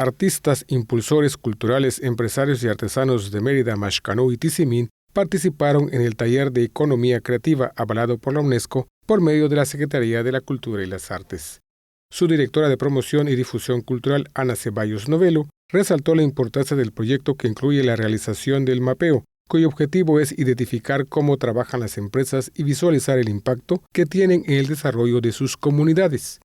artistas, impulsores culturales, empresarios y artesanos de Mérida, Maxcanú y Tizimín participaron en el taller de Economía Creativa avalado por la UNESCO por medio de la Secretaría de la Cultura y las Artes. Su directora de Promoción y Difusión Cultural, Ana Ceballos Novelo, resaltó la importancia del proyecto que incluye la realización del mapeo, cuyo objetivo es identificar cómo trabajan las empresas y visualizar el impacto que tienen en el desarrollo de sus comunidades.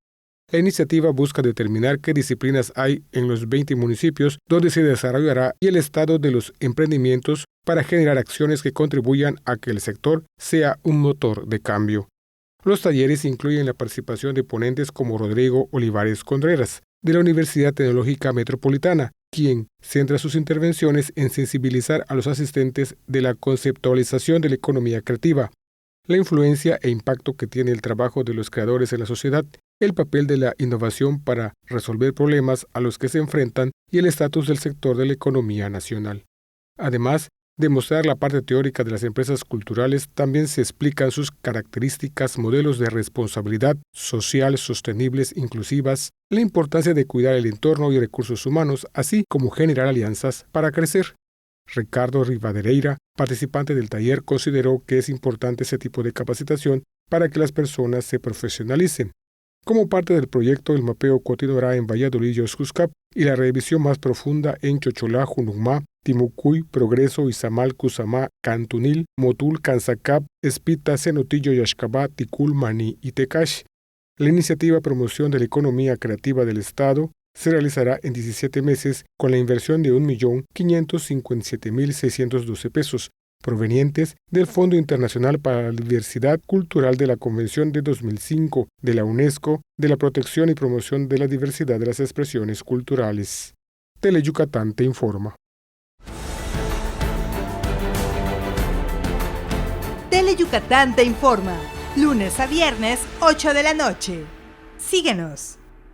La iniciativa busca determinar qué disciplinas hay en los 20 municipios donde se desarrollará y el estado de los emprendimientos para generar acciones que contribuyan a que el sector sea un motor de cambio. Los talleres incluyen la participación de ponentes como Rodrigo Olivares Contreras, de la Universidad Tecnológica Metropolitana, quien centra sus intervenciones en sensibilizar a los asistentes de la conceptualización de la economía creativa, la influencia e impacto que tiene el trabajo de los creadores en la sociedad, el papel de la innovación para resolver problemas a los que se enfrentan y el estatus del sector de la economía nacional. Además, de mostrar la parte teórica de las empresas culturales, también se explican sus características, modelos de responsabilidad social sostenibles, inclusivas, la importancia de cuidar el entorno y recursos humanos, así como generar alianzas para crecer. Ricardo Rivadereira, participante del taller, consideró que es importante ese tipo de capacitación para que las personas se profesionalicen. Como parte del proyecto, el mapeo continuará en Valladolid y Oxuscap y la revisión más profunda en Chocholá, Junumá, Timucuy, Progreso, Izamal, Cusamá, Cantunil, Motul, Cansacap, Espita, Cenotillo, Yaxcabá, Ticul, Maní y Tecash. La iniciativa Promoción de la Economía Creativa del Estado se realizará en 17 meses con la inversión de 1.557.612 pesos, provenientes del Fondo Internacional para la Diversidad Cultural de la Convención de 2005 de la UNESCO de la protección y promoción de la diversidad de las expresiones culturales. Teleyucatán te informa. Teleyucatán te informa, lunes a viernes, 8 de la noche. Síguenos.